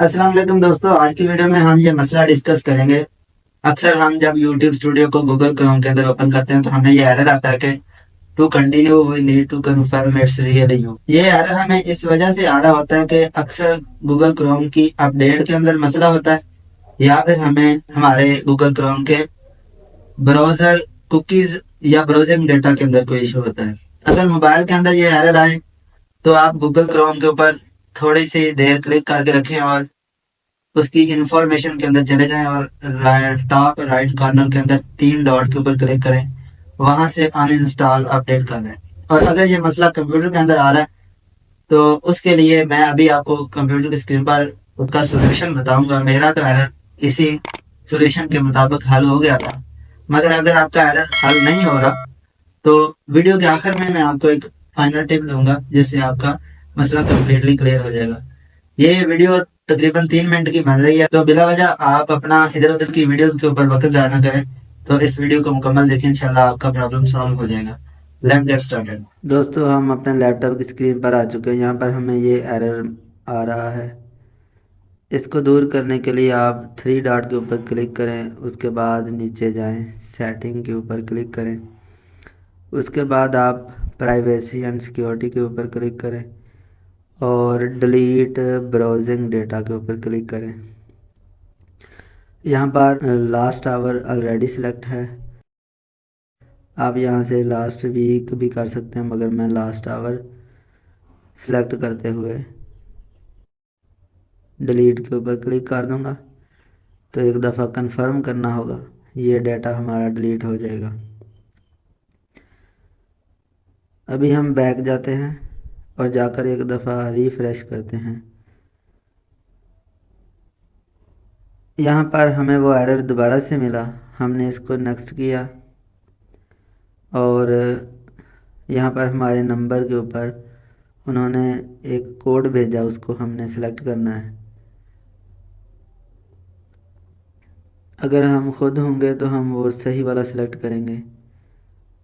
अस्सलाम वालेकुम दोस्तों, आज की वीडियो में हम ये मसला डिस्कस करेंगे। अक्सर हम जब YouTube स्टूडियो को गूगल क्रोम के अंदर ओपन करते हैं तो हमें ये एरर आता है कि to continue we need to confirm it's really you. ये एरर हमें इस वजह से आ रहा होता है कि अक्सर गूगल क्रोम की अपडेट के अंदर मसला होता है, या फिर हमें हमारे गूगल क्रोम के ब्राउजर कुकीज या ब्राउजिंग डेटा के अंदर कोई इशू होता है। अगर मोबाइल के अंदर ये एरर आए तो आप गूगल क्रोम के ऊपर थोड़ी सी देर क्लिक करके रखें और उसकी इंफॉर्मेशन के अंदर चले जाएं और टॉप राइट कॉर्नर के अंदर तीन डॉट के ऊपर क्लिक करें, वहां से अनइंस्टॉल अपडेट कर लें। और अगर ये मसला कंप्यूटर के अंदर आ रहा है तो उसके लिए मैं अभी आपको कंप्यूटर की स्क्रीन पर उसका सोल्यूशन बताऊंगा। मेरा तो एरर इसी सोल्यूशन के मुताबिक हल हो गया था, मगर अगर आपका एरर हल नहीं हो रहा तो वीडियो के आखिर में मैं आपको एक फाइनल टिप दूंगा जिससे आपका मसला कम्प्लीटली क्लियर हो जाएगा। ये वीडियो तकरीबन 3 मिनट की बन रही है, तो बिला वजह आप अपना इधर उधर की वीडियोस के ऊपर वक्त ज़ाया ना करें। तो इस वीडियो को मुकम्मल देखें, इंशाल्लाह आपका प्रॉब्लम सॉल्व हो जाएगा। Let's get started. दोस्तों, हम अपने लैपटॉप की स्क्रीन पर आ चुके हैं। यहाँ पर हमें ये एरर आ रहा है। इसको दूर करने के लिए आप थ्री डॉट के ऊपर क्लिक करें, उसके बाद नीचे जाएं, सेटिंग के ऊपर क्लिक करें, उसके बाद आप प्राइवेसी एंड सिक्योरिटी के ऊपर क्लिक करें और डिलीट ब्राउजिंग डेटा के ऊपर क्लिक करें। यहाँ पर लास्ट आवर ऑलरेडी सिलेक्ट है। आप यहाँ से लास्ट वीक भी कर सकते हैं, मगर मैं लास्ट आवर सिलेक्ट करते हुए डिलीट के ऊपर क्लिक कर दूँगा। तो एक दफ़ा कंफर्म करना होगा, ये डेटा हमारा डिलीट हो जाएगा। अभी हम बैक जाते हैं और जाकर एक दफ़ा रिफ़्रेश करते हैं। यहाँ पर हमें वो एरर दोबारा से मिला। हमने इसको नेक्स्ट किया और यहाँ पर हमारे नंबर के ऊपर उन्होंने एक कोड भेजा, उसको हमने सेलेक्ट करना है। अगर हम खुद होंगे तो हम वो सही वाला सिलेक्ट करेंगे।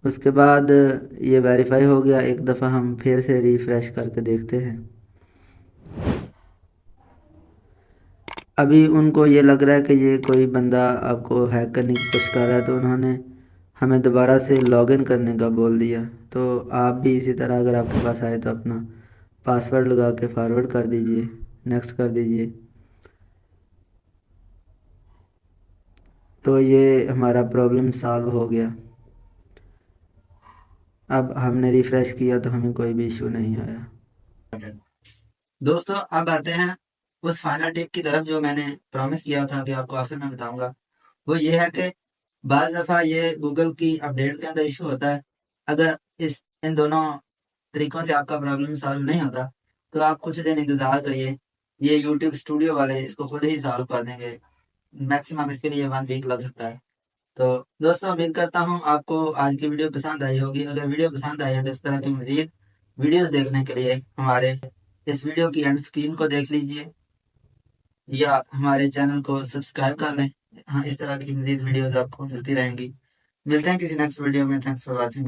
उसके बाद ये वेरीफाई हो गया। एक दफ़ा हम फिर से रिफ़्रेश करके देखते हैं। अभी उनको ये लग रहा है कि ये कोई बंदा आपको हैक करने की कोशिश कर रहा है, तो उन्होंने हमें दोबारा से लॉगिन करने का बोल दिया। तो आप भी इसी तरह अगर आपके पास आए तो अपना पासवर्ड लगा के फॉरवर्ड कर दीजिए, नेक्स्ट कर दीजिए। तो ये हमारा प्रॉब्लम सॉल्व हो गया। अब हमने रिफ़्रेश किया तो हमें कोई भी इशू नहीं आया। दोस्तों, अब आते हैं उस फाइनल टिप की तरफ जो मैंने प्रॉमिस किया था कि आपको आखिर में बताऊंगा। वो ये है कि बाज़ दफ़ा ये गूगल की अपडेट के अंदर इशू होता है। अगर इस इन दोनों तरीकों से आपका प्रॉब्लम सॉल्व नहीं होता तो आप कुछ दिन इंतज़ार करिए। ये यूट्यूब स्टूडियो वाले इसको खुद ही सॉल्व कर देंगे। मैक्सिमम इसके लिए 1 वीक लग सकता है। तो दोस्तों, उम्मीद करता हूँ आपको आज की वीडियो पसंद आई होगी। अगर वीडियो पसंद आई है तो इस तरह की मज़ीद वीडियोज़ देखने के लिए हमारे इस वीडियो की एंड स्क्रीन को देख लीजिए या हमारे चैनल को सब्सक्राइब कर लें। हाँ, इस तरह की मज़ीद वीडियोज़ आपको मिलती रहेंगी। मिलते हैं किसी नेक्स्ट वीडियो में। Thanks for watching.